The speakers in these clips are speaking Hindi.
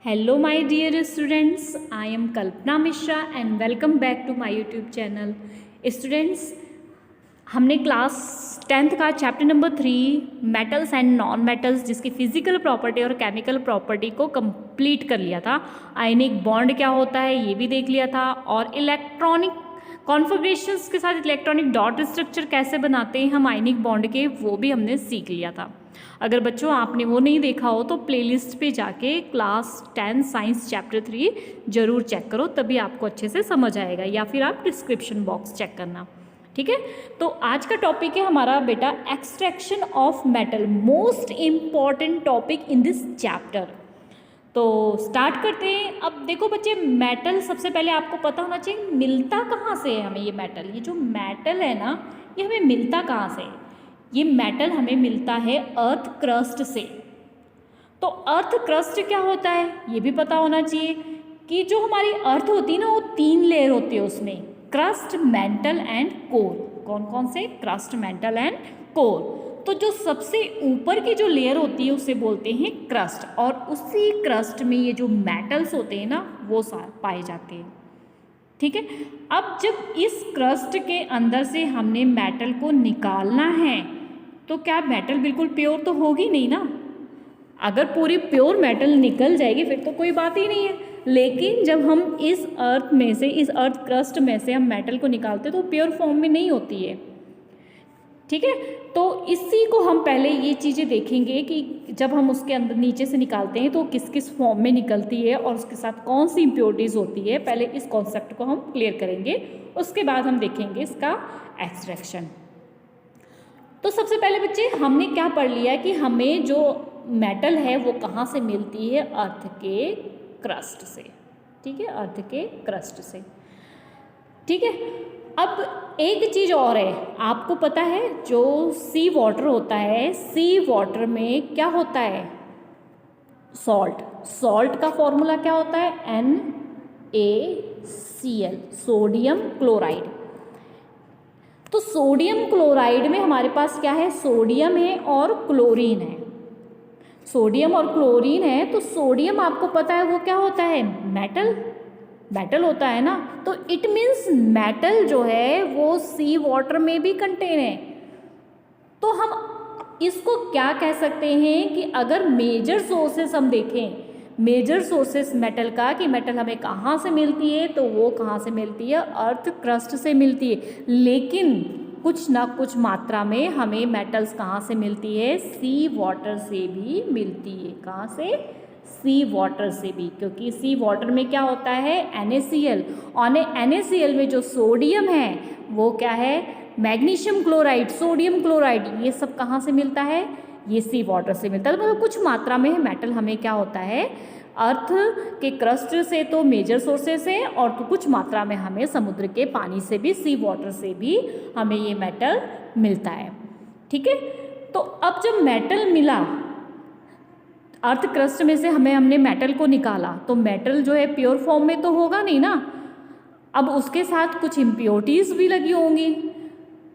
Hello my dear students, I am Kalpana Mishra and welcome back to my YouTube channel. Students, हमने क्लास 10th का chapter number 3 metals and non metals जिसकी फिजिकल प्रॉपर्टी और केमिकल प्रॉपर्टी को कंप्लीट कर लिया था। आयनिक बॉन्ड क्या होता है ये भी देख लिया था और इलेक्ट्रॉनिक कॉन्फिगरेशंस के साथ इलेक्ट्रॉनिक डॉट स्ट्रक्चर कैसे बनाते हैं हम आयनिक बॉन्ड के, वो भी हमने सीख लिया था। अगर बच्चों आपने वो नहीं देखा हो तो प्लेलिस्ट पे जाके क्लास 10 साइंस चैप्टर 3 जरूर चेक करो, तभी आपको अच्छे से समझ आएगा, या फिर आप डिस्क्रिप्शन बॉक्स चेक करना। ठीक है, तो आज का टॉपिक है हमारा बेटा extraction of metal, most important topic in this chapter. तो स्टार्ट करते हैं। अब देखो बच्चे, मेटल सबसे पहले आपको पता होना चाहिए मिलता कहाँ से है हमें। ये मेटल, ये जो मेटल है ना, ये हमें मिलता कहाँ से है? ये मेटल हमें मिलता है अर्थ क्रस्ट से। तो अर्थ क्रस्ट क्या होता है ये भी पता होना चाहिए कि जो हमारी अर्थ होती है ना, वो 3 लेयर होती है उसमें, क्रस्ट, मेंटल एंड कोर। कौन कौन से? Crust, mental and core. तो जो सबसे ऊपर की जो लेयर होती है उसे बोलते हैं क्रस्ट, और उसी क्रस्ट में ये जो मेटल्स होते हैं ना वो पाए जाते हैं। ठीक है, अब जब इस क्रस्ट के अंदर से हमने मेटल को निकालना है तो क्या मेटल बिल्कुल प्योर तो होगी नहीं ना। अगर पूरी प्योर मेटल निकल जाएगी फिर तो कोई बात ही नहीं है, लेकिन जब हम इस अर्थ में से, इस अर्थ क्रस्ट में से हम मेटल को निकालते तो प्योर फॉर्म में नहीं होती है। ठीक है, तो इसी को हम पहले ये चीज़ें देखेंगे कि जब हम उसके अंदर नीचे से निकालते हैं तो किस किस फॉर्म में निकलती है और उसके साथ कौन सी इम्प्योरिटीज़ होती है। पहले इस कॉन्सेप्ट को हम क्लियर करेंगे, उसके बाद हम देखेंगे इसका एक्सट्रैक्शन। तो सबसे पहले बच्चे हमने क्या पढ़ लिया कि हमें जो मेटल है वो कहाँ से मिलती है? अर्थ के क्रस्ट से। ठीक है, अर्थ के क्रस्ट से। ठीक है, अब एक चीज़ और है, आपको पता है जो सी वाटर होता है, सी वाटर में क्या होता है? सॉल्ट। सॉल्ट का फॉर्मूला क्या होता है? NaCl, sodium chloride. तो सोडियम क्लोराइड में हमारे पास क्या है? सोडियम है और क्लोरीन है। सोडियम और क्लोरीन है, तो सोडियम आपको पता है वो क्या होता है? मेटल। मेटल होता है ना, तो इट मीन्स मेटल जो है वो सी वाटर में भी कंटेन है। तो हम इसको क्या कह सकते हैं कि अगर मेजर सोर्सेस हम देखें, मेजर सोर्सेस मेटल का, कि मेटल हमें कहाँ से मिलती है, तो वो कहाँ से मिलती है? अर्थ क्रस्ट से मिलती है। लेकिन कुछ ना कुछ मात्रा में हमें मेटल्स कहाँ से मिलती है? सी वाटर से भी मिलती है। कहाँ से? सी वाटर से भी, क्योंकि सी वाटर में क्या होता है? NaCl, और NaCl में जो सोडियम है वो क्या है? मैग्नीशियम क्लोराइड, सोडियम क्लोराइड, ये सब कहाँ से मिलता है? ये सी वाटर से मिलता है। मतलब कुछ मात्रा में मेटल हमें क्या होता है? अर्थ के क्रस्ट से तो मेजर सोर्सेस है, और तो कुछ मात्रा में हमें समुद्र के पानी से भी, सी वाटर से भी हमें ये मेटल मिलता है। ठीक है, तो अब जब मेटल मिला, अर्थ क्रस्ट में से हमने मेटल को निकाला, तो मेटल जो है प्योर फॉर्म में तो होगा नहीं ना। अब उसके साथ कुछ इम्प्योरिटीज़ भी लगी होंगी,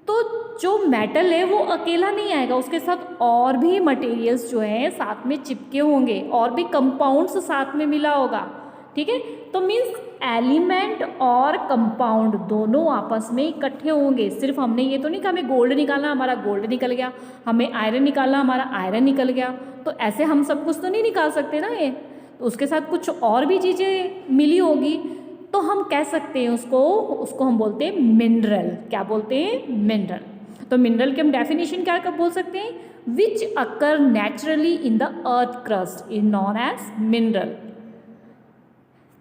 तो जो मेटल है वो अकेला नहीं आएगा, उसके साथ और भी मटेरियल्स जो हैं साथ में चिपके होंगे, और भी कंपाउंड्स साथ में मिला होगा। ठीक है, तो मीन्स एलिमेंट और कंपाउंड दोनों आपस में इकट्ठे होंगे। सिर्फ हमने ये तो नहीं कि हमें गोल्ड निकालना हमारा गोल्ड निकल गया, हमें आयरन निकालना हमारा आयरन निकल गया, तो ऐसे हम सब कुछ तो नहीं निकाल सकते ना। ये तो उसके साथ कुछ और भी चीज़ें मिली होगी, तो हम कह सकते हैं उसको हम बोलते हैं मिनरल। क्या बोलते हैं? मिनरल। तो मिनरल की हम डेफिनेशन क्या कब बोल सकते हैं? Which occur naturally in the earth crust is known as mineral.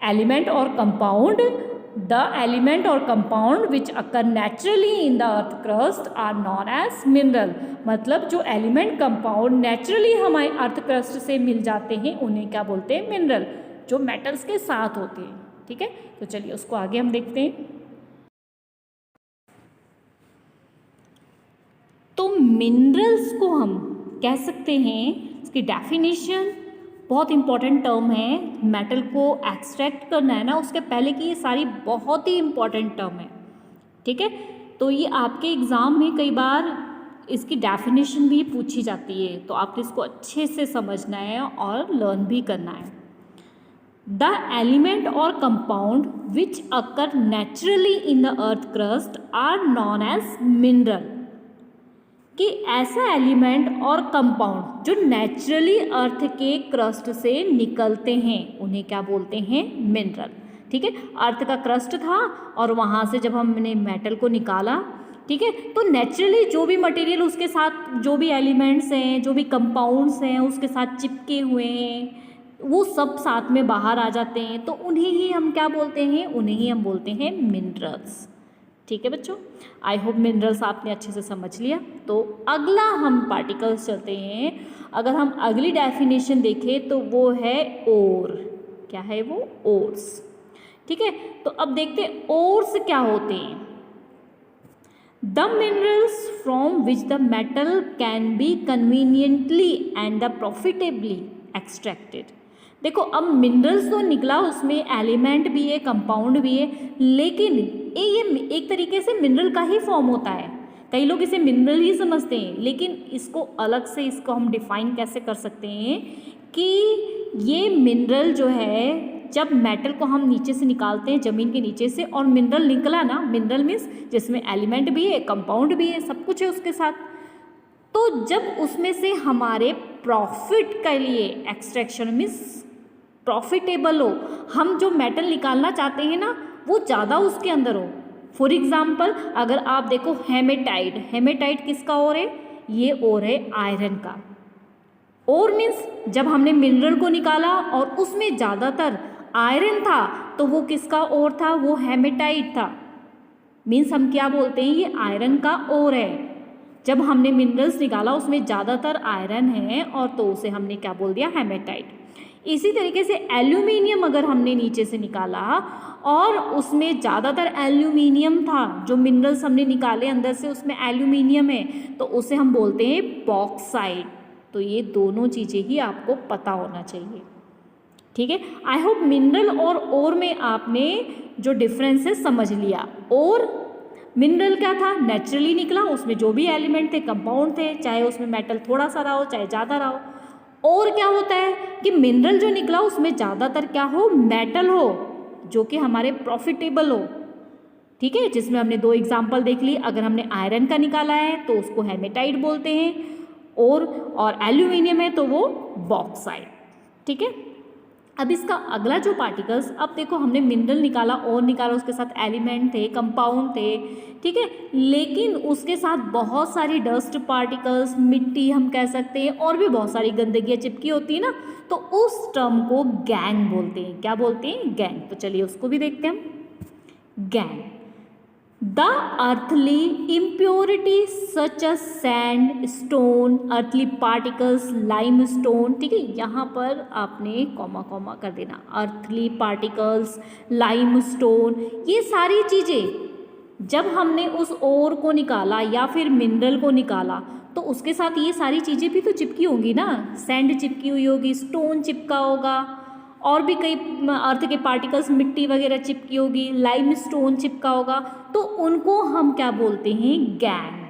Element और कंपाउंड, द एलिमेंट और compound which occur naturally in the earth crust are known as mineral. मतलब जो एलिमेंट कंपाउंड नेचुरली हमारे अर्थ क्रस्ट से मिल जाते हैं उन्हें क्या बोलते हैं? मिनरल, जो मेटल्स के साथ होते हैं। ठीक है, तो चलिए उसको आगे हम देखते हैं। तो मिनरल्स को हम कह सकते हैं, इसकी डेफिनेशन बहुत इंपॉर्टेंट टर्म है। मेटल को एक्सट्रैक्ट करना है ना, उसके पहले की ये सारी बहुत ही इंपॉर्टेंट टर्म है। ठीक है, तो ये आपके एग्ज़ाम में कई बार इसकी डेफिनेशन भी पूछी जाती है, तो आपको इसको अच्छे से समझना है और लर्न भी करना है। द एलिमेंट और compound which occur naturally in the earth crust are known as mineral, कि ऐसा एलिमेंट और कंपाउंड जो नेचुरली अर्थ के क्रस्ट से निकलते हैं उन्हें क्या बोलते हैं? मिनरल। ठीक है, अर्थ का क्रस्ट था और वहाँ से जब हमने मेटल को निकाला, ठीक है, तो नेचुरली जो भी मटेरियल उसके साथ, जो भी एलिमेंट्स हैं, जो भी कंपाउंड्स हैं उसके साथ चिपके हुए हैं, वो सब साथ में बाहर आ जाते हैं, तो उन्हें ही हम क्या बोलते हैं? उन्हें ही हम बोलते हैं मिनरल्स। ठीक है बच्चों, आई होप मिनरल्स आपने अच्छे से समझ लिया। तो अगला हम पार्टिकल्स चलते हैं। अगर हम अगली डेफिनेशन देखें तो वो है ओर। क्या है वो? ओर्स। ठीक है, तो अब देखते हैं ओर्स क्या होते हैं। The minerals from which the metal can be conveniently and the profitably extracted. देखो, अब मिनरल्स तो निकला, उसमें एलिमेंट भी है, कंपाउंड भी है, लेकिन ये एक तरीके से मिनरल का ही फॉर्म होता है। कई लोग इसे मिनरल ही समझते हैं, लेकिन इसको अलग से इसको हम डिफाइन कैसे कर सकते हैं कि ये मिनरल जो है, जब मेटल को हम नीचे से निकालते हैं, ज़मीन के नीचे से, और मिनरल निकला ना, मिनरल मीन्स जिसमें एलिमेंट भी है, कंपाउंड भी है, सब कुछ है उसके साथ, तो जब उसमें से हमारे प्रॉफिट के लिए एक्सट्रैक्शन मीन्स प्रॉफिटेबल हो, हम जो मेटल निकालना चाहते हैं ना वो ज़्यादा उसके अंदर हो। फॉर एग्जाम्पल, अगर आप देखो हेमेटाइट, हेमेटाइट किसका ओर है? ये ओर है आयरन का। ओर मीन्स जब हमने मिनरल को निकाला और उसमें ज़्यादातर आयरन था, तो वो किसका ओर था? वो हेमेटाइट था। मीन्स हम क्या बोलते हैं? ये आयरन का ओर है। जब हमने मिनरल्स निकाला उसमें ज़्यादातर आयरन है और तो उसे हमने क्या बोल दिया? हेमेटाइट। इसी तरीके से एल्यूमिनियम अगर हमने नीचे से निकाला और उसमें ज़्यादातर एल्यूमिनियम था, जो मिनरल्स हमने निकाले अंदर से उसमें एल्यूमिनियम है, तो उसे हम बोलते हैं बॉक्साइट। तो ये दोनों चीज़ें ही आपको पता होना चाहिए। ठीक है, आई होप मिनरल और ओर में आपने जो डिफरेंस है समझ लिया। और मिनरल क्या था? नेचुरली निकला, उसमें जो भी एलिमेंट थे, कंपाउंड थे, चाहे उसमें मेटल थोड़ा सा रहा हो चाहे ज़्यादा रहा हो। और क्या होता है कि मिनरल जो निकला उसमें ज़्यादातर क्या हो? मेटल हो, जो कि हमारे प्रॉफिटेबल हो। ठीक है, जिसमें हमने दो एग्जाम्पल देख ली। अगर हमने आयरन का निकाला है तो उसको हेमेटाइट बोलते हैं, और एल्यूमिनियम है तो वो बॉक्साइट। ठीक है, अब इसका अगला जो पार्टिकल्स, अब देखो हमने मिनरल निकाला, और निकाला, उसके साथ एलिमेंट थे, कंपाउंड थे, ठीक है, लेकिन उसके साथ बहुत सारी डस्ट पार्टिकल्स, मिट्टी हम कह सकते हैं, और भी बहुत सारी गंदगियाँ चिपकी होती है ना, तो उस टर्म को गैंग बोलते हैं। क्या बोलते हैं? गैंग। तो चलिए उसको भी देखते हैं हम। Gang, the earthly impurity such a sand, stone, earthly particles, lime stone. ठीक है, यहाँ पर आपने कॉमा कॉमा कर देना। अर्थली पार्टिकल्स, लाइम स्टोन, ये सारी चीज़ें जब हमने उस ओर को निकाला या फिर मिनरल को निकाला तो उसके साथ ये सारी चीज़ें भी तो चिपकी होंगी ना। सैंड चिपकी हुई होगी, स्टोन चिपका होगा, और भी कई अर्थ के पार्टिकल्स, मिट्टी वगैरह चिपकी होगी, लाइम स्टोन चिपका होगा, तो उनको हम क्या बोलते हैं? गैंग।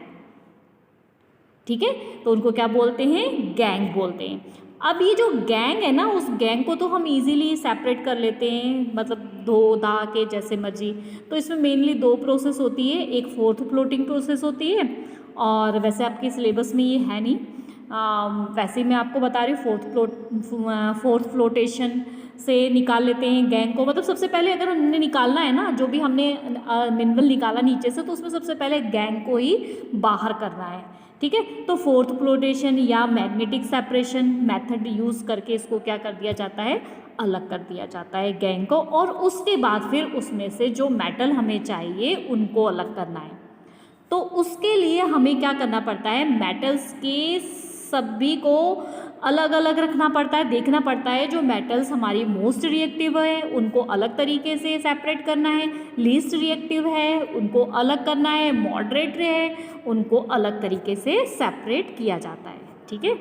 ठीक है, तो उनको क्या बोलते हैं? गैंग बोलते हैं। अब ये जो गैंग है ना, उस गैंग को तो हम इजीली सेपरेट कर लेते हैं, मतलब धो धा के जैसे मर्जी। तो इसमें मेनली दो प्रोसेस होती है, एक फोर्थ फ्लोटिंग प्रोसेस होती है, और वैसे आपके सिलेबस में ये है नहीं, वैसे मैं आपको बता रही हूँ। फोर्थ फ्लोटेशन से निकाल लेते हैं गैंग को। मतलब सबसे पहले अगर हमने निकालना है ना, जो भी हमने मिनरल निकाला नीचे से, तो उसमें सबसे पहले गैंग को ही बाहर करना है। ठीक है, तो फोर्थ फ्लोटेशन या मैग्नेटिक सेपरेशन मेथड यूज़ करके इसको क्या कर दिया जाता है? अलग कर दिया जाता है गैंग को, और उसके बाद फिर उसमें से जो मेटल हमें चाहिए उनको अलग करना है। तो उसके लिए हमें क्या करना पड़ता है? मेटल्स के सभी को अलग अलग रखना पड़ता है, देखना पड़ता है जो मेटल्स हमारी मोस्ट रिएक्टिव है उनको अलग तरीके से सेपरेट करना है, लीस्ट रिएक्टिव है उनको अलग करना है, मॉडरेट है उनको अलग तरीके से सेपरेट किया जाता है। ठीक है,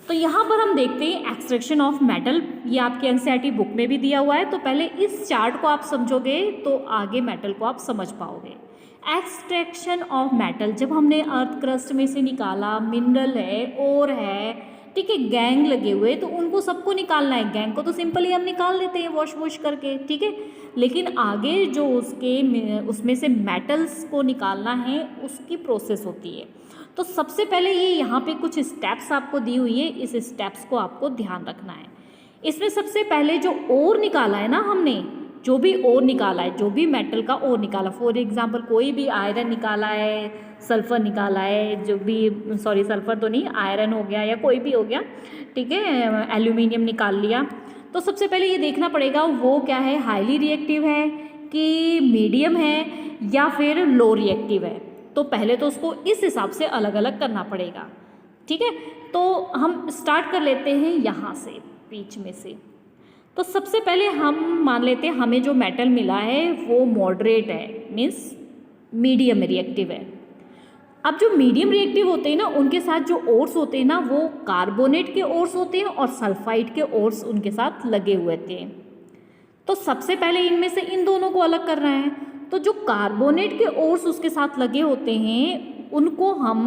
तो यहाँ पर हम देखते हैं एक्सट्रैक्शन ऑफ मेटल। ये आपके एनसीईआरटी बुक में भी दिया हुआ है, तो पहले इस चार्ट को आप समझोगे तो आगे मेटल को आप समझ पाओगे। एक्सट्रैक्शन ऑफ मेटल, जब हमने अर्थ क्रस्ट में से निकाला, मिनरल है, ओर है, ठीक है, गैंग लगे हुए, तो उनको सबको निकालना है। गैंग को तो सिंपली हम निकाल देते हैं वॉश करके, ठीक है, लेकिन आगे जो उसमें से मेटल्स को निकालना है उसकी प्रोसेस होती है। तो सबसे पहले ये यहाँ पे कुछ स्टेप्स आपको दी हुई है, इस स्टेप्स को आपको ध्यान रखना है। इसमें सबसे पहले जो ओर निकाला है ना हमने, जो भी ओर निकाला है, जो भी मेटल का ओर निकाला, फॉर एग्जांपल कोई भी आयरन निकाला है, सल्फ़र निकाला है, जो भी सॉरी सल्फ़र तो नहीं, आयरन हो गया या कोई भी हो गया, ठीक है, एल्यूमिनियम निकाल लिया, तो सबसे पहले ये देखना पड़ेगा वो क्या है, हाईली रिएक्टिव है कि मीडियम है या फिर लो रिएक्टिव है। तो पहले तो उसको इस हिसाब से अलग अलग करना पड़ेगा, ठीक है। तो हम स्टार्ट कर लेते हैं यहाँ से, बीच में से। तो सबसे पहले हम मान लेते हैं हमें जो मेटल मिला है वो मॉडरेट है, मीन्स मीडियम रिएक्टिव है। अब जो मीडियम रिएक्टिव होते हैं ना, उनके साथ जो ओर्स होते हैं ना, वो कार्बोनेट के ओर्स होते हैं और सल्फाइड के ओर्स उनके साथ लगे हुए थे। तो सबसे पहले इनमें से इन दोनों को अलग करना है। तो जो कार्बोनेट के ओर्स उसके साथ लगे होते हैं उनको हम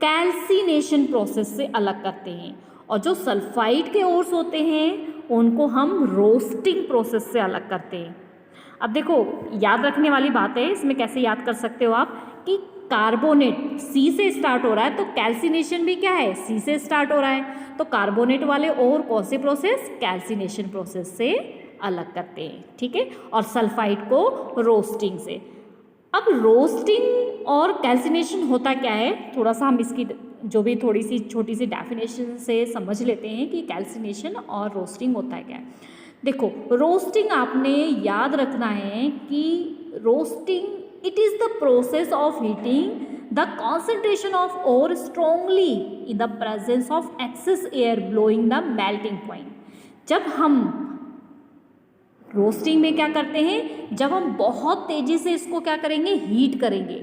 कैल्सिनेशन प्रोसेस से अलग करते हैं, और जो सल्फाइड के ओर्स होते हैं उनको हम रोस्टिंग प्रोसेस से अलग करते हैं। अब देखो, याद रखने वाली बात है, इसमें कैसे याद कर सकते हो आप कि कार्बोनेट सी से स्टार्ट हो रहा है, तो कैल्सिनेशन भी क्या है, सी से स्टार्ट हो रहा है। तो कार्बोनेट वाले और कौन से प्रोसेस, कैल्सिनेशन प्रोसेस से अलग करते हैं, ठीक है, और सल्फाइड को रोस्टिंग से। अब रोस्टिंग और कैल्सिनेशन होता क्या है, थोड़ा सा हम इसकी जो भी थोड़ी सी छोटी सी डेफिनेशन से समझ लेते हैं कि कैल्सिनेशन और रोस्टिंग होता है क्या है। देखो, रोस्टिंग आपने याद रखना है कि roasting it is the process of heating the concentration of ore strongly in the presence of excess air blowing the melting point. जब हम रोस्टिंग में क्या करते हैं, जब हम बहुत तेज़ी से इसको क्या करेंगे, हीट करेंगे,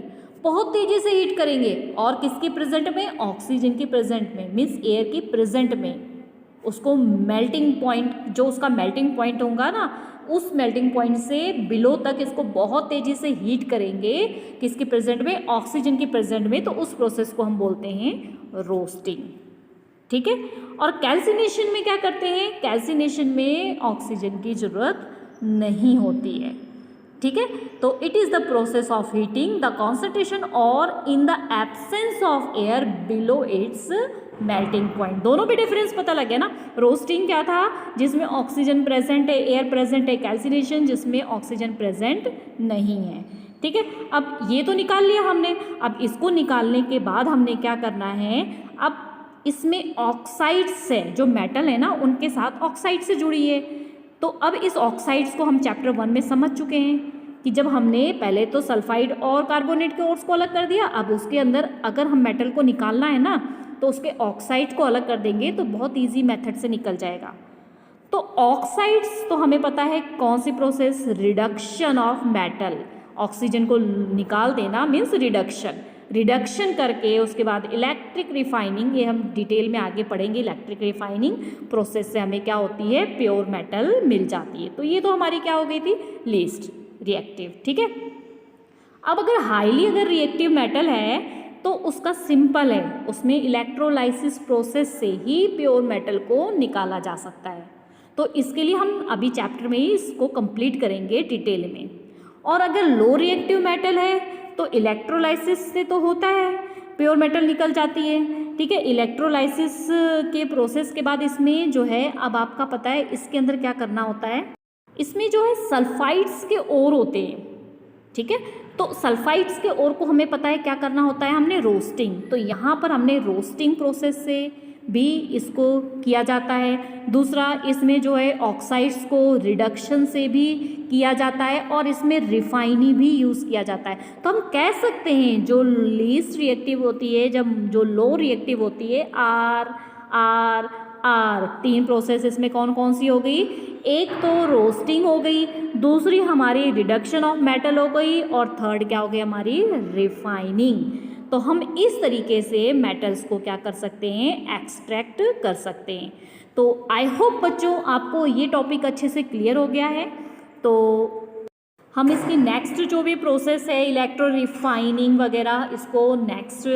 बहुत तेज़ी से हीट करेंगे, और किसके प्रेजेंट में, ऑक्सीजन के प्रेजेंट में, मीन्स एयर के प्रेजेंट में, उसको मेल्टिंग पॉइंट, जो उसका मेल्टिंग पॉइंट होगा ना, उस मेल्टिंग पॉइंट से बिलो तक इसको बहुत तेज़ी से हीट करेंगे, किसके प्रेजेंट में, ऑक्सीजन के प्रेजेंट में। तो उस प्रोसेस को हम बोलते हैं रोस्टिंग, ठीक है। और कैल्सिनेशन में क्या करते हैं, कैल्सिनेशन में ऑक्सीजन की ज़रूरत नहीं होती है, ठीक है। तो it is the process of heating the concentration और in the absence of air below its melting point. दोनों पे डिफरेंस पता लग गया ना। रोस्टिंग क्या था, जिसमें ऑक्सीजन प्रेजेंट है, एयर प्रेजेंट है। कैल्सिनेशन जिसमें ऑक्सीजन प्रेजेंट नहीं है, ठीक है। अब ये तो निकाल लिया हमने। अब इसको निकालने के बाद हमने क्या करना है, अब इसमें ऑक्साइड्स है, जो मेटल है ना उनके साथ ऑक्साइड से जुड़ी है। तो अब इस ऑक्साइड्स को हम चैप्टर 1 में समझ चुके हैं कि जब हमने पहले तो सल्फाइड और कार्बोनेट के ओर्स को अलग कर दिया, अब उसके अंदर अगर हम मेटल को निकालना है ना, तो उसके ऑक्साइड को अलग कर देंगे तो बहुत इजी मेथड से निकल जाएगा। तो ऑक्साइड्स तो हमें पता है कौन सी process, reduction of metal. Oxygen को निकाल देना मीन्स रिडक्शन, रिडक्शन करके उसके बाद इलेक्ट्रिक रिफाइनिंग, ये हम डिटेल में आगे पढ़ेंगे। इलेक्ट्रिक रिफाइनिंग प्रोसेस से हमें क्या होती है, प्योर मेटल मिल जाती है। तो ये तो हमारी क्या हो गई थी, लीस्ट रिएक्टिव, ठीक है। अब अगर रिएक्टिव मेटल है तो उसका सिंपल है, उसमें इलेक्ट्रोलाइसिस प्रोसेस से ही प्योर मेटल को निकाला जा सकता है। तो इसके लिए हम अभी चैप्टर में ही इसको कंप्लीट करेंगे डिटेल में। और अगर लो रिएक्टिव मेटल है तो इलेक्ट्रोलाइसिस से तो होता है, प्योर मेटल निकल जाती है, ठीक है। इलेक्ट्रोलाइसिस के प्रोसेस के बाद इसमें जो है, अब आपका पता है इसके अंदर क्या करना होता है, इसमें जो है सल्फाइड्स के ओर होते हैं, ठीक है। तो सल्फाइड्स के ओर को हमें पता है क्या करना होता है, हमने रोस्टिंग, तो यहाँ पर हमने रोस्टिंग प्रोसेस से भी इसको किया जाता है। दूसरा, इसमें जो है ऑक्साइड्स को रिडक्शन से भी किया जाता है और इसमें रिफाइनी भी यूज़ किया जाता है। तो हम कह सकते हैं जो लीस्ट रिएक्टिव होती है, जब जो लो रिएक्टिव होती है, आर आर आर, तीन प्रोसेस इसमें कौन कौन सी हो गई, एक तो रोस्टिंग हो गई, दूसरी हमारी रिडक्शन ऑफ मेटल हो गई, और थर्ड क्या हो गई हमारी, रिफाइनिंग। तो हम इस तरीके से मेटल्स को क्या कर सकते हैं, एक्सट्रैक्ट कर सकते हैं। तो आई होप बच्चों आपको ये टॉपिक अच्छे से क्लियर हो गया है। तो हम इसकी नेक्स्ट जो भी प्रोसेस है इलेक्ट्रो रिफाइनिंग वगैरह इसको नेक्स्ट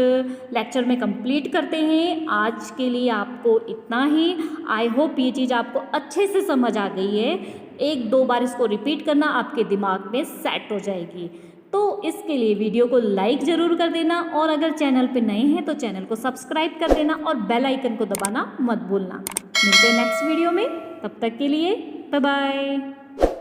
लेक्चर में कंप्लीट करते हैं। आज के लिए आपको इतना ही। आई होप ये चीज़ आपको अच्छे से समझ आ गई है। एक दो बार इसको रिपीट करना, आपके दिमाग में सेट हो जाएगी। तो इसके लिए वीडियो को लाइक ज़रूर कर देना और अगर चैनल पे नए हैं तो चैनल को सब्सक्राइब कर देना और बेल आइकन को दबाना मत भूलना। मिलते हैं नेक्स्ट वीडियो में, तब तक के लिए बाय बाय।